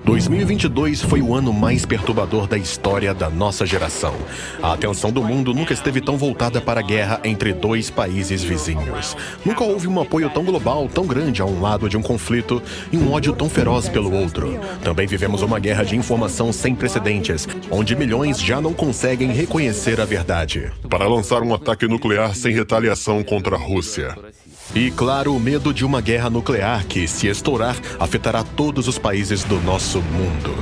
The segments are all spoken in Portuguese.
2022 foi o ano mais perturbador da história da nossa geração. A atenção do mundo nunca esteve tão voltada para a guerra entre dois países vizinhos. Nunca houve um apoio tão global, tão grande a um lado de um conflito e um ódio tão feroz pelo outro. Também vivemos uma guerra de informação sem precedentes, onde milhões já não conseguem reconhecer a verdade. Para lançar um ataque nuclear sem retaliação contra a Rússia. E, claro, o medo de uma guerra nuclear que, se estourar, afetará todos os países do nosso mundo.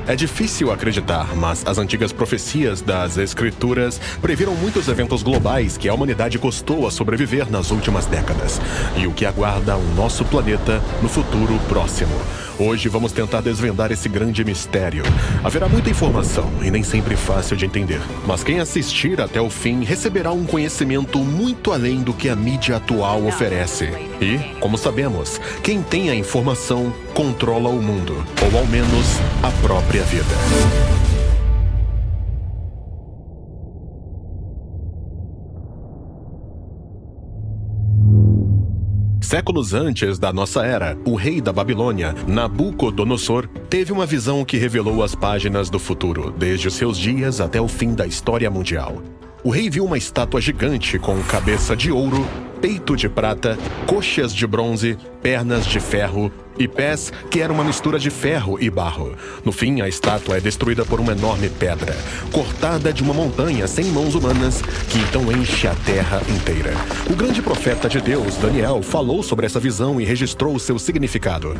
É difícil acreditar, mas as antigas profecias das Escrituras previram muitos eventos globais que a humanidade custou a sobreviver nas últimas décadas, e o que aguarda o nosso planeta no futuro próximo. Hoje vamos tentar desvendar esse grande mistério. Haverá muita informação e nem sempre fácil de entender, mas quem assistir até o fim receberá um conhecimento muito além do que a mídia atual oferece. E, como sabemos, quem tem a informação controla o mundo, ou ao menos a própria vida. Séculos antes da nossa era, o rei da Babilônia, Nabucodonosor, teve uma visão que revelou as páginas do futuro, desde os seus dias até o fim da história mundial. O rei viu uma estátua gigante com cabeça de ouro, peito de prata, coxas de bronze, pernas de ferro e pés que eram uma mistura de ferro e barro. No fim, a estátua é destruída por uma enorme pedra, cortada de uma montanha sem mãos humanas, que então enche a terra inteira. O grande profeta de Deus, Daniel, falou sobre essa visão e registrou seu significado.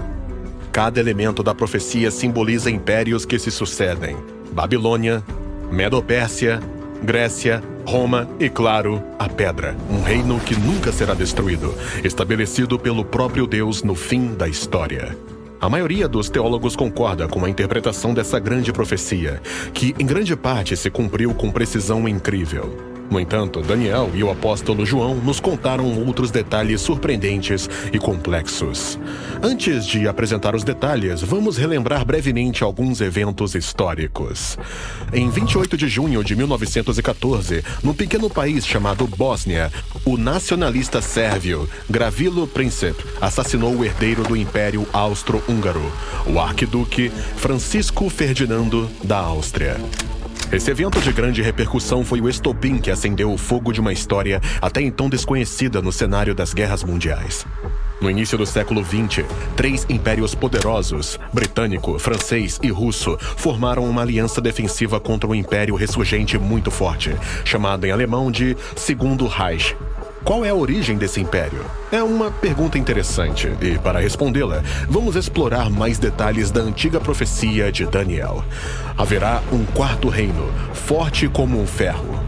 Cada elemento da profecia simboliza impérios que se sucedem: Babilônia, Medo-Pérsia, Grécia, Roma e, claro, a Pedra, um reino que nunca será destruído, estabelecido pelo próprio Deus no fim da história. A maioria dos teólogos concorda com a interpretação dessa grande profecia, que em grande parte se cumpriu com precisão incrível. No entanto, Daniel e o apóstolo João nos contaram outros detalhes surpreendentes e complexos. Antes de apresentar os detalhes, vamos relembrar brevemente alguns eventos históricos. Em 28 de junho de 1914, num pequeno país chamado Bósnia, o nacionalista sérvio Gavrilo Princip assassinou o herdeiro do Império Austro-Húngaro, o arquiduque Francisco Ferdinando da Áustria. Esse evento de grande repercussão foi o estopim que acendeu o fogo de uma história até então desconhecida no cenário das guerras mundiais. No início do século XX, 3 impérios poderosos, britânico, francês e russo, formaram uma aliança defensiva contra um império ressurgente muito forte, chamado em alemão de Segundo Reich. Qual é a origem desse império? É uma pergunta interessante, e para respondê-la, vamos explorar mais detalhes da antiga profecia de Daniel. Haverá um quarto reino, forte como um ferro.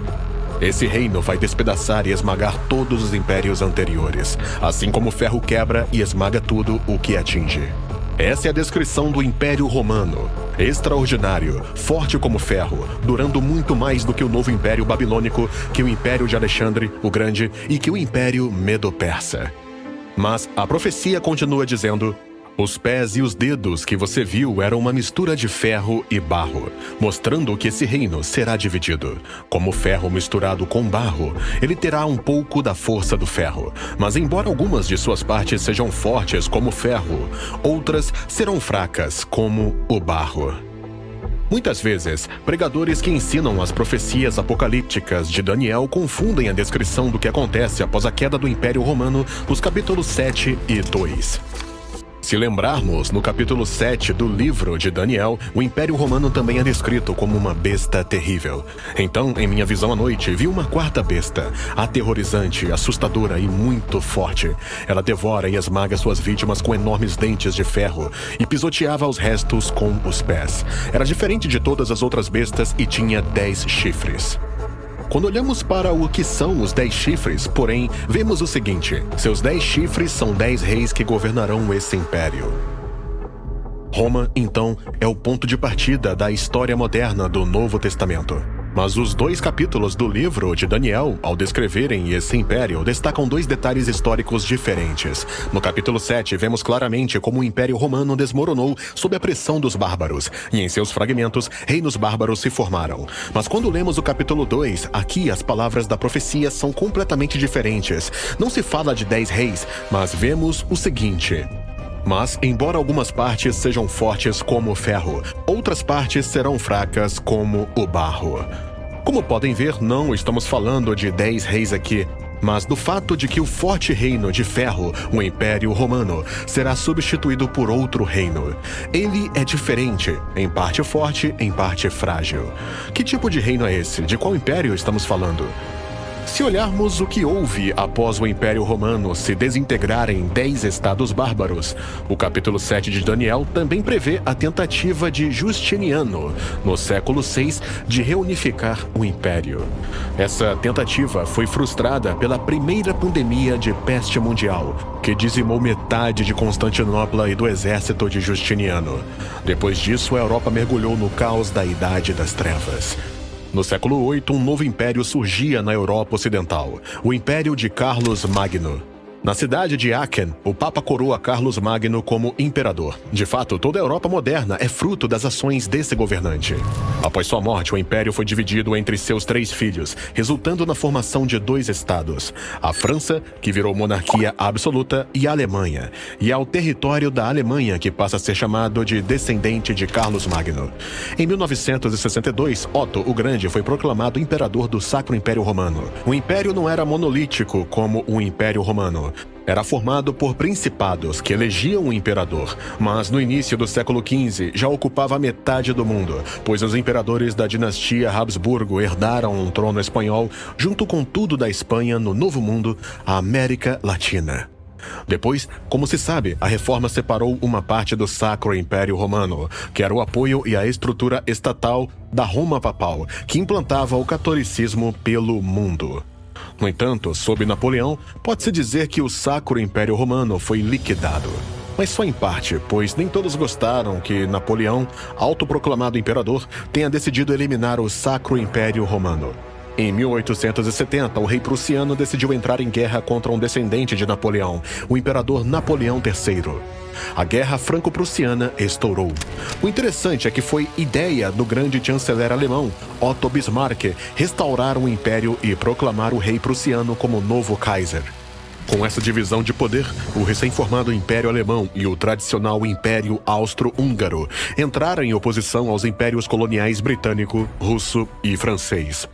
Esse reino vai despedaçar e esmagar todos os impérios anteriores, assim como o ferro quebra e esmaga tudo o que atinge. Essa é a descrição do Império Romano. Extraordinário, forte como ferro, durando muito mais do que o novo Império Babilônico, que o Império de Alexandre o Grande e que o Império Medo-Persa. Mas a profecia continua dizendo: os pés e os dedos que você viu eram uma mistura de ferro e barro, mostrando que esse reino será dividido. Como ferro misturado com barro, ele terá um pouco da força do ferro. Mas embora algumas de suas partes sejam fortes como o ferro, outras serão fracas como o barro. Muitas vezes, pregadores que ensinam as profecias apocalípticas de Daniel confundem a descrição do que acontece após a queda do Império Romano nos capítulos 7 e 2. Se lembrarmos, no capítulo 7 do livro de Daniel, o Império Romano também é descrito como uma besta terrível. Então, em minha visão à noite, vi uma quarta besta, aterrorizante, assustadora e muito forte. Ela devora e esmaga suas vítimas com enormes dentes de ferro e pisoteava os restos com os pés. Era diferente de todas as outras bestas e tinha 10 chifres. Quando olhamos para o que são os 10 chifres, porém, vemos o seguinte: seus 10 chifres são 10 reis que governarão esse império. Roma, então, é o ponto de partida da história moderna do Novo Testamento. Mas os 2 capítulos do livro de Daniel, ao descreverem esse império, destacam 2 detalhes históricos diferentes. No capítulo 7, vemos claramente como o Império Romano desmoronou sob a pressão dos bárbaros, e em seus fragmentos, reinos bárbaros se formaram. Mas quando lemos o capítulo 2, aqui as palavras da profecia são completamente diferentes. Não se fala de 10 reis, mas vemos o seguinte: Mas, embora algumas partes sejam fortes como o ferro, outras partes serão fracas como o barro. Como podem ver, não estamos falando de 10 reis aqui, mas do fato de que o forte reino de ferro, o Império Romano, será substituído por outro reino. Ele é diferente, em parte forte, em parte frágil. Que tipo de reino é esse? De qual império estamos falando? Se olharmos o que houve após o Império Romano se desintegrar em 10 estados bárbaros, o capítulo 7 de Daniel também prevê a tentativa de Justiniano, no século VI, de reunificar o Império. Essa tentativa foi frustrada pela primeira pandemia de peste mundial, que dizimou metade de Constantinopla e do exército de Justiniano. Depois disso, a Europa mergulhou no caos da Idade das Trevas. No século VIII, um novo império surgia na Europa Ocidental, o Império de Carlos Magno. Na cidade de Aachen, o Papa coroa Carlos Magno como imperador. De fato, toda a Europa moderna é fruto das ações desse governante. Após sua morte, o império foi dividido entre seus 3 filhos, resultando na formação de 2 estados: a França, que virou monarquia absoluta, e a Alemanha. E é o território da Alemanha que passa a ser chamado de descendente de Carlos Magno. Em 1962, Otto o Grande foi proclamado imperador do Sacro Império Romano. O império não era monolítico como o Império Romano. Era formado por principados que elegiam um imperador, mas no início do século XV já ocupava metade do mundo, pois os imperadores da dinastia Habsburgo herdaram um trono espanhol junto com tudo da Espanha no Novo Mundo, a América Latina. Depois, como se sabe, a reforma separou uma parte do Sacro Império Romano, que era o apoio e a estrutura estatal da Roma Papal, que implantava o catolicismo pelo mundo. No entanto, sob Napoleão, pode-se dizer que o Sacro Império Romano foi liquidado. Mas só em parte, pois nem todos gostaram que Napoleão, autoproclamado imperador, tenha decidido eliminar o Sacro Império Romano. Em 1870, o rei prussiano decidiu entrar em guerra contra um descendente de Napoleão, o imperador Napoleão III. A Guerra Franco-Prussiana estourou. O interessante é que foi ideia do grande chanceler alemão, Otto Bismarck, restaurar o império e proclamar o rei prussiano como novo Kaiser. Com essa divisão de poder, o recém-formado Império Alemão e o tradicional Império Austro-Húngaro entraram em oposição aos impérios coloniais britânico, russo e francês.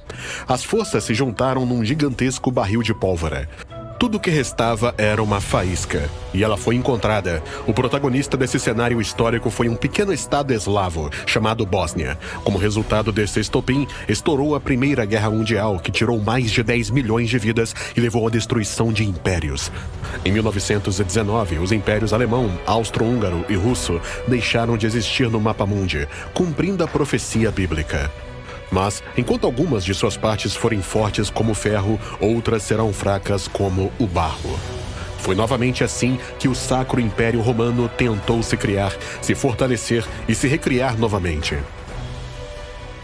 As forças se juntaram num gigantesco barril de pólvora. Tudo o que restava era uma faísca, e ela foi encontrada. O protagonista desse cenário histórico foi um pequeno estado eslavo, chamado Bósnia. Como resultado desse estopim, estourou a Primeira Guerra Mundial, que tirou mais de 10 milhões de vidas e levou à destruição de impérios. Em 1919, os impérios alemão, austro-húngaro e russo deixaram de existir no mapa mundi, cumprindo a profecia bíblica. Mas, enquanto algumas de suas partes forem fortes como o ferro, outras serão fracas como o barro. Foi novamente assim que o Sacro Império Romano tentou se criar, se fortalecer e se recriar novamente.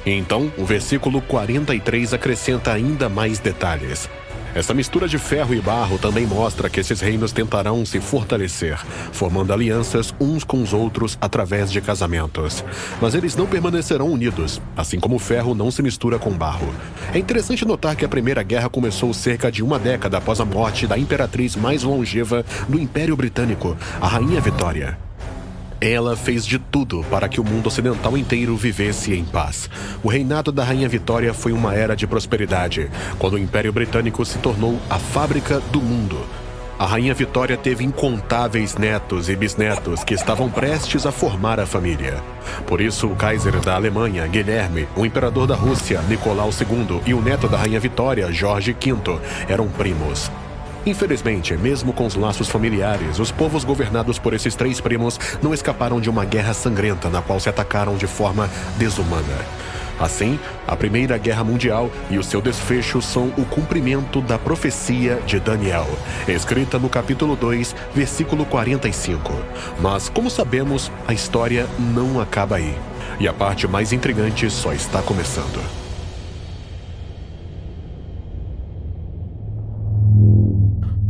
Então, o versículo 43 acrescenta ainda mais detalhes. Essa mistura de ferro e barro também mostra que esses reinos tentarão se fortalecer, formando alianças uns com os outros através de casamentos. Mas eles não permanecerão unidos, assim como o ferro não se mistura com barro. É interessante notar que a Primeira Guerra começou cerca de uma década após a morte da imperatriz mais longeva do Império Britânico, a Rainha Vitória. Ela fez de tudo para que o mundo ocidental inteiro vivesse em paz. O reinado da Rainha Vitória foi uma era de prosperidade, quando o Império Britânico se tornou a fábrica do mundo. A Rainha Vitória teve incontáveis netos e bisnetos que estavam prestes a formar a família. Por isso, o Kaiser da Alemanha, Guilherme, o imperador da Rússia, Nicolau II, e o neto da Rainha Vitória, Jorge V, eram primos. Infelizmente, mesmo com os laços familiares, os povos governados por esses 3 primos não escaparam de uma guerra sangrenta na qual se atacaram de forma desumana. Assim, a Primeira Guerra Mundial e o seu desfecho são o cumprimento da profecia de Daniel, escrita no capítulo 2, versículo 45. Mas, como sabemos, a história não acaba aí. E a parte mais intrigante só está começando.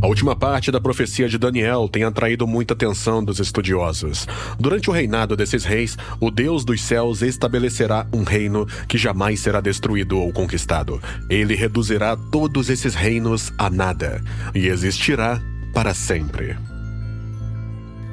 A última parte da profecia de Daniel tem atraído muita atenção dos estudiosos. Durante o reinado desses reis, o Deus dos céus estabelecerá um reino que jamais será destruído ou conquistado. Ele reduzirá todos esses reinos a nada e existirá para sempre.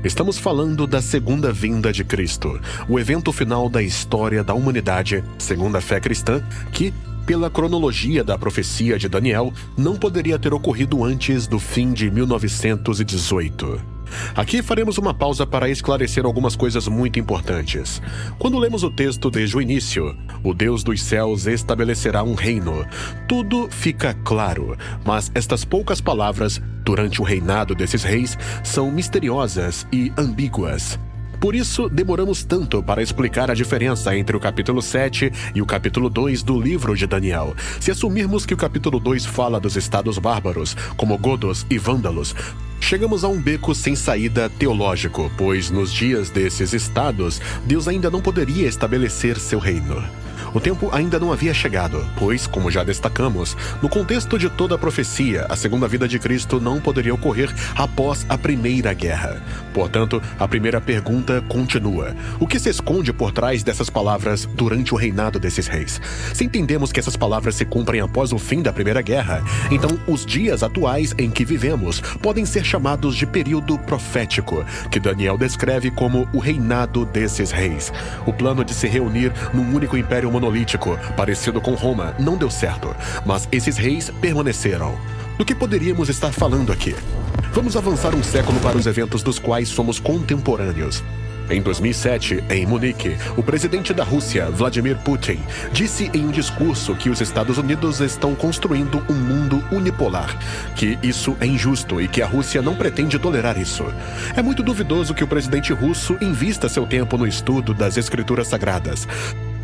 Estamos falando da segunda vinda de Cristo, o evento final da história da humanidade, segundo a fé cristã, que, pela cronologia da profecia de Daniel, não poderia ter ocorrido antes do fim de 1918. Aqui faremos uma pausa para esclarecer algumas coisas muito importantes. Quando lemos o texto desde o início, o Deus dos céus estabelecerá um reino. Tudo fica claro, mas estas poucas palavras, durante o reinado desses reis, são misteriosas e ambíguas. Por isso, demoramos tanto para explicar a diferença entre o capítulo 7 e o capítulo 2 do livro de Daniel. Se assumirmos que o capítulo 2 fala dos estados bárbaros, como godos e vândalos, chegamos a um beco sem saída teológico, pois nos dias desses estados, Deus ainda não poderia estabelecer seu reino. O tempo ainda não havia chegado, pois, como já destacamos, no contexto de toda a profecia, a segunda vinda de Cristo não poderia ocorrer após a Primeira Guerra. Portanto, a primeira pergunta continua: o que se esconde por trás dessas palavras durante o reinado desses reis? Se entendemos que essas palavras se cumprem após o fim da Primeira Guerra, então os dias atuais em que vivemos podem ser chamados de período profético, que Daniel descreve como o reinado desses reis. O plano de se reunir num único império monolítico, parecido com Roma, não deu certo, mas esses reis permaneceram. Do que poderíamos estar falando aqui? Vamos avançar um século para os eventos dos quais somos contemporâneos. Em 2007, em Munique, o presidente da Rússia, Vladimir Putin, disse em um discurso que os Estados Unidos estão construindo um mundo unipolar, que isso é injusto e que a Rússia não pretende tolerar isso. É muito duvidoso que o presidente russo invista seu tempo no estudo das escrituras sagradas.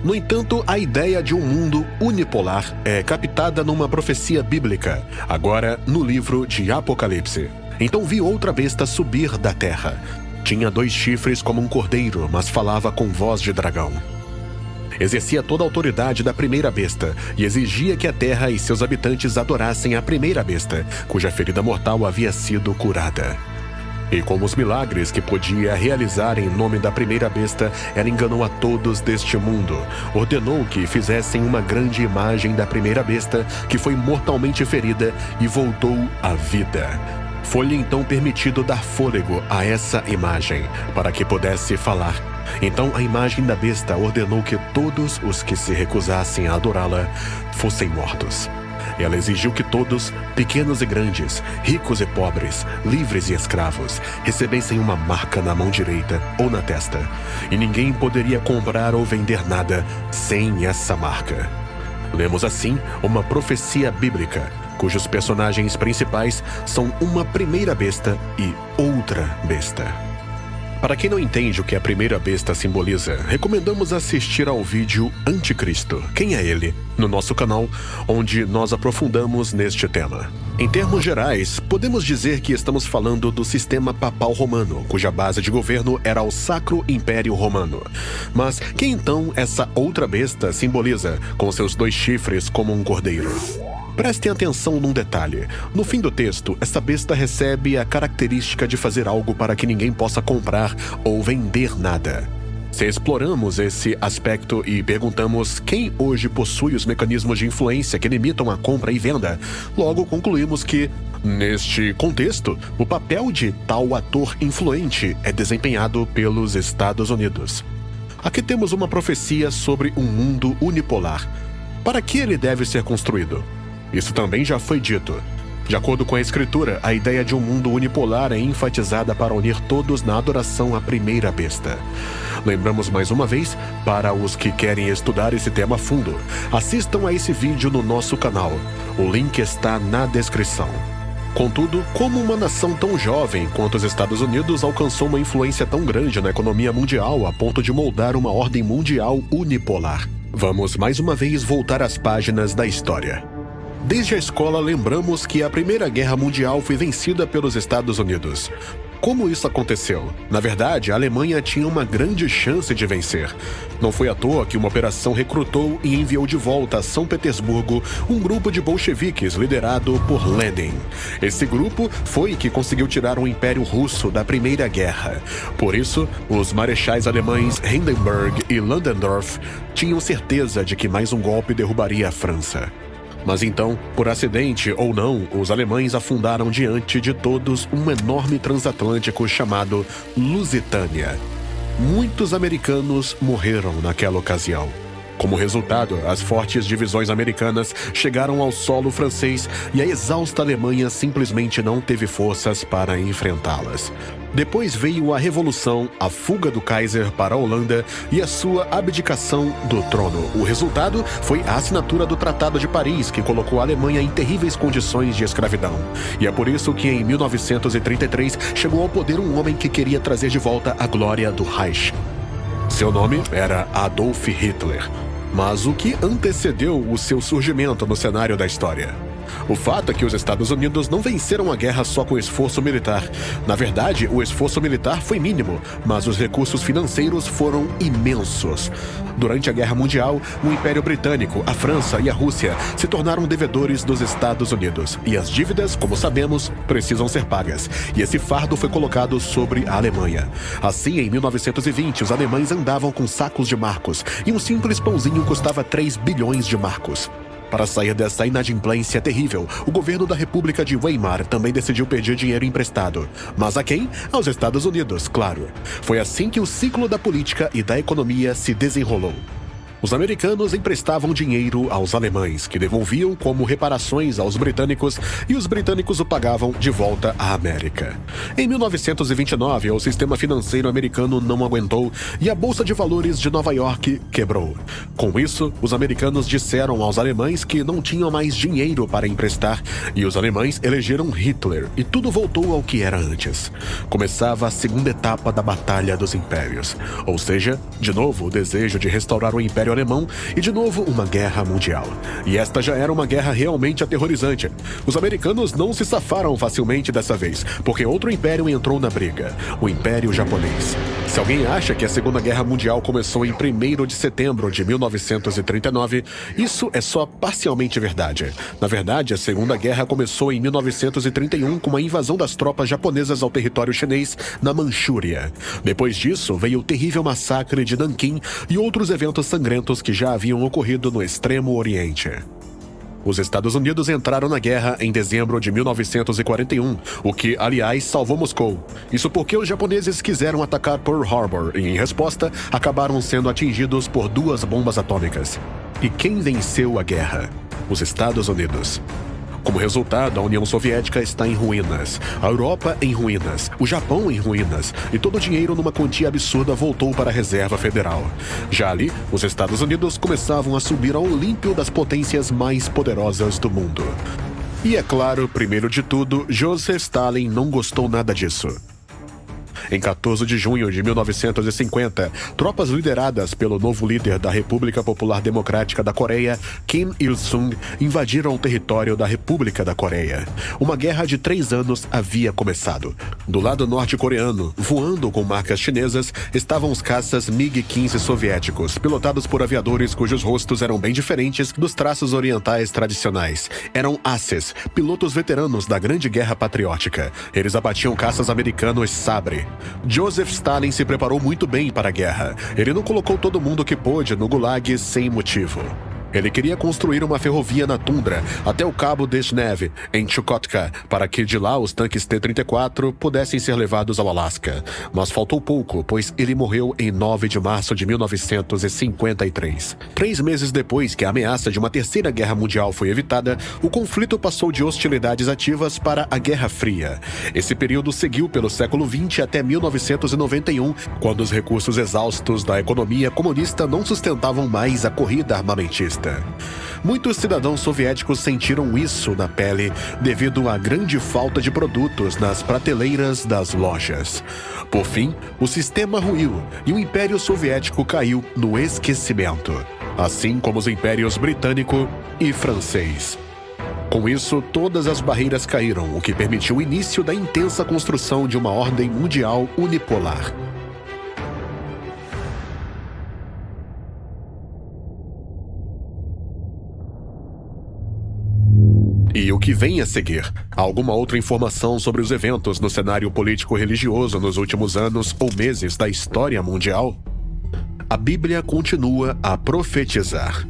No entanto, a ideia de um mundo unipolar é captada numa profecia bíblica, agora no livro de Apocalipse. Então vi outra besta subir da terra. Tinha 2 chifres como um cordeiro, mas falava com voz de dragão. Exercia toda a autoridade da primeira besta e exigia que a terra e seus habitantes adorassem a primeira besta, cuja ferida mortal havia sido curada. E como os milagres que podia realizar em nome da primeira besta, ela enganou a todos deste mundo. Ordenou que fizessem uma grande imagem da primeira besta, que foi mortalmente ferida e voltou à vida. Foi-lhe então permitido dar fôlego a essa imagem, para que pudesse falar. Então a imagem da besta ordenou que todos os que se recusassem a adorá-la fossem mortos. Ela exigiu que todos, pequenos e grandes, ricos e pobres, livres e escravos, recebessem uma marca na mão direita ou na testa, e ninguém poderia comprar ou vender nada sem essa marca. Lemos assim uma profecia bíblica, cujos personagens principais são uma primeira besta e outra besta. Para quem não entende o que a primeira besta simboliza, recomendamos assistir ao vídeo Anticristo, Quem é Ele?, no nosso canal, onde nós aprofundamos neste tema. Em termos gerais, podemos dizer que estamos falando do sistema papal romano, cuja base de governo era o Sacro Império Romano. Mas que então essa outra besta simboliza, com seus 2 chifres como um cordeiro? Prestem atenção num detalhe. No fim do texto, essa besta recebe a característica de fazer algo para que ninguém possa comprar ou vender nada. Se exploramos esse aspecto e perguntamos quem hoje possui os mecanismos de influência que limitam a compra e venda, logo concluímos que, neste contexto, o papel de tal ator influente é desempenhado pelos Estados Unidos. Aqui temos uma profecia sobre um mundo unipolar. Para que ele deve ser construído? Isso também já foi dito. De acordo com a Escritura, a ideia de um mundo unipolar é enfatizada para unir todos na adoração à primeira besta. Lembramos mais uma vez, para os que querem estudar esse tema a fundo, assistam a esse vídeo no nosso canal. O link está na descrição. Contudo, como uma nação tão jovem quanto os Estados Unidos alcançou uma influência tão grande na economia mundial a ponto de moldar uma ordem mundial unipolar? Vamos mais uma vez voltar às páginas da história. Desde a escola, lembramos que a Primeira Guerra Mundial foi vencida pelos Estados Unidos. Como isso aconteceu? Na verdade, a Alemanha tinha uma grande chance de vencer. Não foi à toa que uma operação recrutou e enviou de volta a São Petersburgo um grupo de bolcheviques liderado por Lenin. Esse grupo foi que conseguiu tirar o Império Russo da Primeira Guerra. Por isso, os marechais alemães Hindenburg e Ludendorff tinham certeza de que mais um golpe derrubaria a França. Mas então, por acidente ou não, os alemães afundaram diante de todos um enorme transatlântico chamado Lusitânia. Muitos americanos morreram naquela ocasião. Como resultado, as fortes divisões americanas chegaram ao solo francês e a exausta Alemanha simplesmente não teve forças para enfrentá-las. Depois veio a Revolução, a fuga do Kaiser para a Holanda e a sua abdicação do trono. O resultado foi a assinatura do Tratado de Paris, que colocou a Alemanha em terríveis condições de escravidão. E é por isso que em 1933 chegou ao poder um homem que queria trazer de volta a glória do Reich. Seu nome era Adolf Hitler. Mas o que antecedeu o seu surgimento no cenário da história? O fato é que os Estados Unidos não venceram a guerra só com esforço militar. Na verdade, o esforço militar foi mínimo, mas os recursos financeiros foram imensos. Durante a Guerra Mundial, o Império Britânico, a França e a Rússia se tornaram devedores dos Estados Unidos. E as dívidas, como sabemos, precisam ser pagas. E esse fardo foi colocado sobre a Alemanha. Assim, em 1920, os alemães andavam com sacos de marcos, e um simples pãozinho custava 3 bilhões de marcos. Para sair dessa inadimplência terrível, o governo da República de Weimar também decidiu pedir dinheiro emprestado. Mas a quem? Aos Estados Unidos, claro. Foi assim que o ciclo da política e da economia se desenrolou. Os americanos emprestavam dinheiro aos alemães, que devolviam como reparações aos britânicos, e os britânicos o pagavam de volta à América. Em 1929, o sistema financeiro americano não aguentou e a Bolsa de Valores de Nova York quebrou. Com isso, os americanos disseram aos alemães que não tinham mais dinheiro para emprestar, e os alemães elegeram Hitler, e tudo voltou ao que era antes. Começava a segunda etapa da Batalha dos Impérios, ou seja, de novo o desejo de restaurar o Império Alemão e de novo uma guerra mundial. E esta já era uma guerra realmente aterrorizante. Os americanos não se safaram facilmente dessa vez, porque outro império entrou na briga, o Império Japonês. Se alguém acha que a Segunda Guerra Mundial começou em 1º de setembro de 1939, isso é só parcialmente verdade. Na verdade, a Segunda Guerra começou em 1931 com a invasão das tropas japonesas ao território chinês na Manchúria. Depois disso, veio o terrível massacre de Nanquim e outros eventos sangrentos que já haviam ocorrido no Extremo Oriente. Os Estados Unidos entraram na guerra em dezembro de 1941, o que, aliás, salvou Moscou. Isso porque os japoneses quiseram atacar Pearl Harbor e, em resposta, acabaram sendo atingidos por 2 bombas atômicas. E quem venceu a guerra? Os Estados Unidos. Como resultado, a União Soviética está em ruínas, a Europa em ruínas, o Japão em ruínas, e todo o dinheiro numa quantia absurda voltou para a Reserva Federal. Já ali, os Estados Unidos começavam a subir ao Olímpio das potências mais poderosas do mundo. E é claro, primeiro de tudo, Joseph Stalin não gostou nada disso. Em 14 de junho de 1950, tropas lideradas pelo novo líder da República Popular Democrática da Coreia, Kim Il-sung, invadiram o território da República da Coreia. Uma guerra de 3 anos havia começado. Do lado norte-coreano, voando com marcas chinesas, estavam os caças MiG-15 soviéticos, pilotados por aviadores cujos rostos eram bem diferentes dos traços orientais tradicionais. Eram Aces, pilotos veteranos da Grande Guerra Patriótica. Eles abatiam caças americanos Sabre. Joseph Stalin se preparou muito bem para a guerra. Ele não colocou todo mundo que pôde no Gulag sem motivo. Ele queria construir uma ferrovia na tundra até o Cabo Deshnev, em Chukotka, para que de lá os tanques T-34 pudessem ser levados ao Alasca. Mas faltou pouco, pois ele morreu em 9 de março de 1953. 3 meses depois que a ameaça de uma terceira guerra mundial foi evitada, o conflito passou de hostilidades ativas para a Guerra Fria. Esse período seguiu pelo século XX até 1991, quando os recursos exaustos da economia comunista não sustentavam mais a corrida armamentista. Muitos cidadãos soviéticos sentiram isso na pele devido à grande falta de produtos nas prateleiras das lojas. Por fim, o sistema ruiu e o Império Soviético caiu no esquecimento, assim como os impérios britânico e francês. Com isso, todas as barreiras caíram, o que permitiu o início da intensa construção de uma ordem mundial unipolar. E o que vem a seguir? Alguma outra informação sobre os eventos no cenário político-religioso nos últimos anos ou meses da história mundial? A Bíblia continua a profetizar.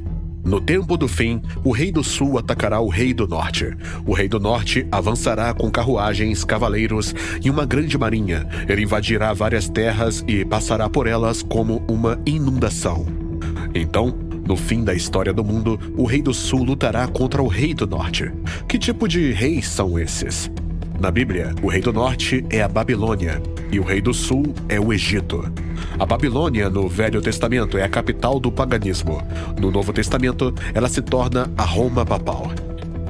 No tempo do fim, o rei do sul atacará o rei do norte. O rei do norte avançará com carruagens, cavaleiros e uma grande marinha. Ele invadirá várias terras e passará por elas como uma inundação. Então, no fim da história do mundo, o rei do sul lutará contra o rei do norte. Que tipo de reis são esses? Na Bíblia, o rei do norte é a Babilônia e o rei do sul é o Egito. A Babilônia, no Velho Testamento, é a capital do paganismo. No Novo Testamento, ela se torna a Roma papal.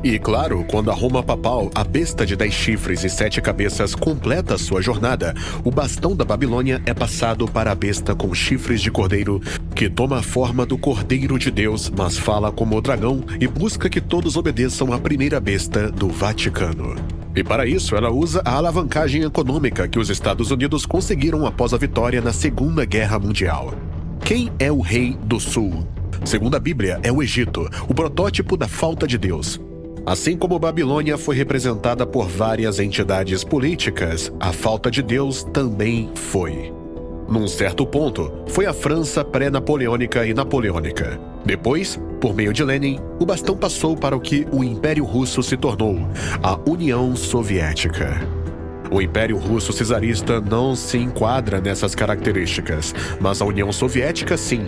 E claro, quando a Roma papal, a besta de 10 chifres e 7 cabeças, completa sua jornada, o bastão da Babilônia é passado para a besta com chifres de cordeiro, que toma a forma do Cordeiro de Deus, mas fala como o dragão e busca que todos obedeçam à primeira besta do Vaticano. E para isso, ela usa a alavancagem econômica que os Estados Unidos conseguiram após a vitória na Segunda Guerra Mundial. Quem é o rei do sul? Segundo a Bíblia, é o Egito, o protótipo da falta de Deus. Assim como Babilônia foi representada por várias entidades políticas, a falta de Deus também foi. Num certo ponto, foi a França pré-napoleônica e napoleônica. Depois, por meio de Lenin, o bastão passou para o que o Império Russo se tornou, a União Soviética. O Império Russo Czarista não se enquadra nessas características, mas a União Soviética sim.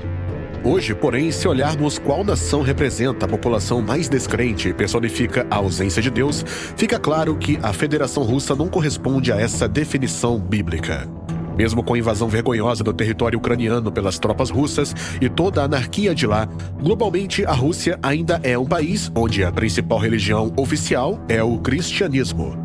Hoje, porém, se olharmos qual nação representa a população mais descrente e personifica a ausência de Deus, fica claro que a Federação Russa não corresponde a essa definição bíblica. Mesmo com a invasão vergonhosa do território ucraniano pelas tropas russas e toda a anarquia de lá, globalmente a Rússia ainda é um país onde a principal religião oficial é o cristianismo.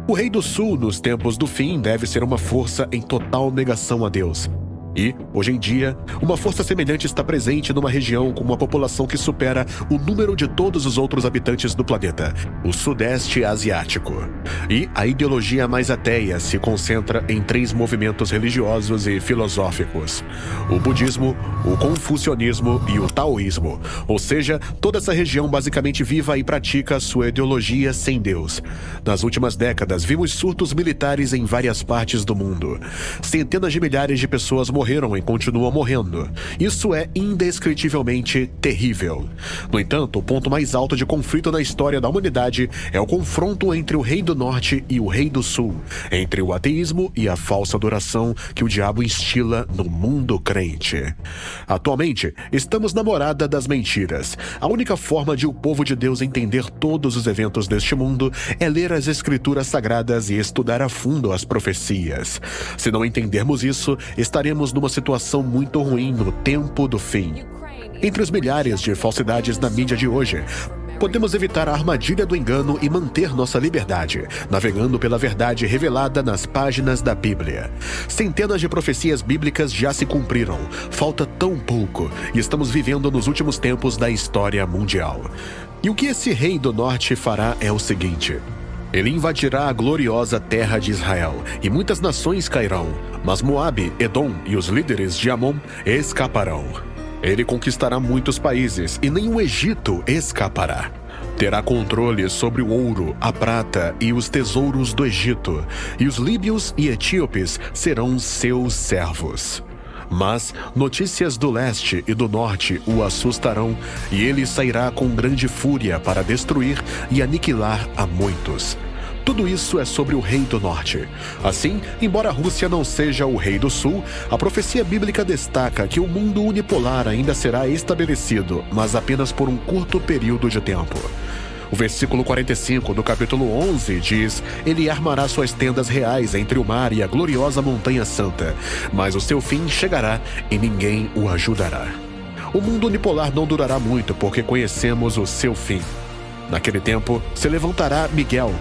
O rei do sul, nos tempos do fim, deve ser uma força em total negação a Deus. E, hoje em dia, uma força semelhante está presente numa região com uma população que supera o número de todos os outros habitantes do planeta, o Sudeste Asiático. E a ideologia mais ateia se concentra em 3 movimentos religiosos e filosóficos: o budismo, o confucionismo e o taoísmo. Ou seja, toda essa região basicamente vive e pratica sua ideologia sem Deus. Nas últimas décadas, vimos surtos militares em várias partes do mundo. Centenas de milhares de pessoas morreram e continuam morrendo. Isso é indescritivelmente terrível. No entanto, o ponto mais alto de conflito na história da humanidade é o confronto entre o rei do norte e o rei do sul, entre o ateísmo e a falsa adoração que o diabo instila no mundo crente. Atualmente, estamos na morada das mentiras. A única forma de o povo de Deus entender todos os eventos deste mundo é ler as escrituras sagradas e estudar a fundo as profecias. Se não entendermos isso, estaremos numa situação muito ruim no tempo do fim. Entre os milhares de falsidades na mídia de hoje, podemos evitar a armadilha do engano e manter nossa liberdade, navegando pela verdade revelada nas páginas da Bíblia. Centenas de profecias bíblicas já se cumpriram, falta tão pouco, e estamos vivendo nos últimos tempos da história mundial. E o que esse rei do norte fará é o seguinte: ele invadirá a gloriosa terra de Israel, e muitas nações cairão, mas Moabe, Edom e os líderes de Amon escaparão. Ele conquistará muitos países, e nem o Egito escapará. Terá controle sobre o ouro, a prata e os tesouros do Egito, e os líbios e etíopes serão seus servos. Mas notícias do leste e do norte o assustarão, e ele sairá com grande fúria para destruir e aniquilar a muitos. Tudo isso é sobre o rei do norte. Assim, embora a Rússia não seja o rei do sul, a profecia bíblica destaca que o mundo unipolar ainda será estabelecido, mas apenas por um curto período de tempo. O versículo 45 do capítulo 11 diz: ele armará suas tendas reais entre o mar e a gloriosa montanha santa, mas o seu fim chegará e ninguém o ajudará. O mundo unipolar não durará muito, porque conhecemos o seu fim. Naquele tempo, se levantará Miguel,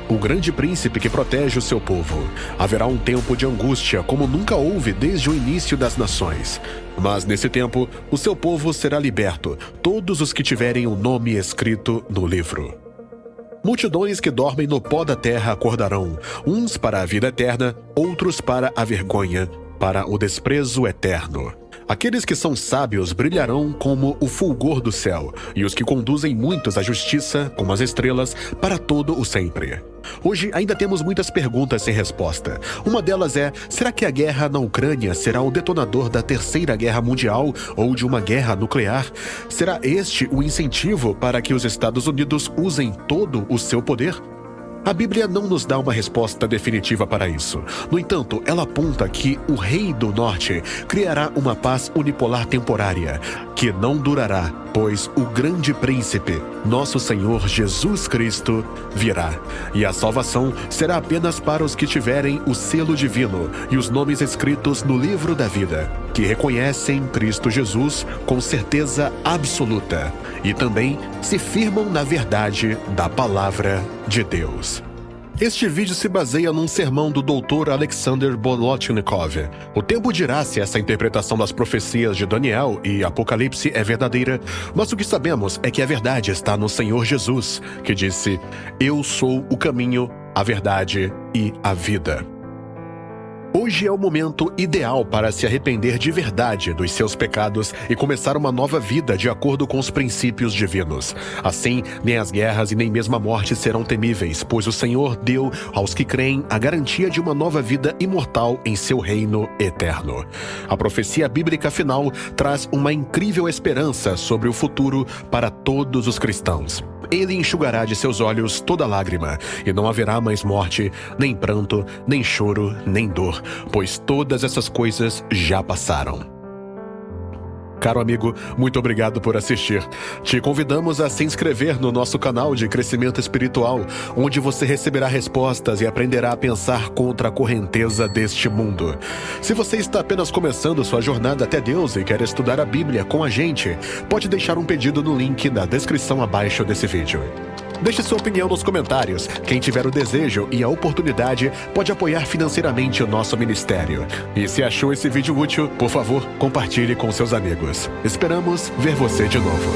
o grande príncipe que protege o seu povo. Haverá um tempo de angústia como nunca houve desde o início das nações. Mas nesse tempo, o seu povo será liberto, todos os que tiverem o nome escrito no livro. Multidões que dormem no pó da terra acordarão, uns para a vida eterna, outros para a vergonha, para o desprezo eterno. Aqueles que são sábios brilharão como o fulgor do céu, e os que conduzem muitos à justiça, como as estrelas, para todo o sempre. Hoje ainda temos muitas perguntas sem resposta. Uma delas é: será que a guerra na Ucrânia será o detonador da Terceira Guerra Mundial ou de uma guerra nuclear? Será este o incentivo para que os Estados Unidos usem todo o seu poder? A Bíblia não nos dá uma resposta definitiva para isso. No entanto, ela aponta que o Rei do Norte criará uma paz unipolar temporária, que não durará, pois o grande príncipe, nosso Senhor Jesus Cristo, virá. E a salvação será apenas para os que tiverem o selo divino e os nomes escritos no livro da vida, que reconhecem Cristo Jesus com certeza absoluta e também se firmam na verdade da palavra de Deus. Este vídeo se baseia num sermão do Dr. Alexander Bolotnikov. O tempo dirá se essa interpretação das profecias de Daniel e Apocalipse é verdadeira, mas o que sabemos é que a verdade está no Senhor Jesus, que disse: "Eu sou o caminho, a verdade e a vida." Hoje é o momento ideal para se arrepender de verdade dos seus pecados e começar uma nova vida de acordo com os princípios divinos. Assim, nem as guerras e nem mesmo a morte serão temíveis, pois o Senhor deu aos que creem a garantia de uma nova vida imortal em seu reino eterno. A profecia bíblica final traz uma incrível esperança sobre o futuro para todos os cristãos. Ele enxugará de seus olhos toda lágrima, e não haverá mais morte, nem pranto, nem choro, nem dor, pois todas essas coisas já passaram. Caro amigo, muito obrigado por assistir. Te convidamos a se inscrever no nosso canal de crescimento espiritual, onde você receberá respostas e aprenderá a pensar contra a correnteza deste mundo. Se você está apenas começando sua jornada até Deus e quer estudar a Bíblia com a gente, pode deixar um pedido no link na descrição abaixo desse vídeo. Deixe sua opinião nos comentários. Quem tiver o desejo e a oportunidade pode apoiar financeiramente o nosso ministério. E se achou esse vídeo útil, por favor, compartilhe com seus amigos. Esperamos ver você de novo.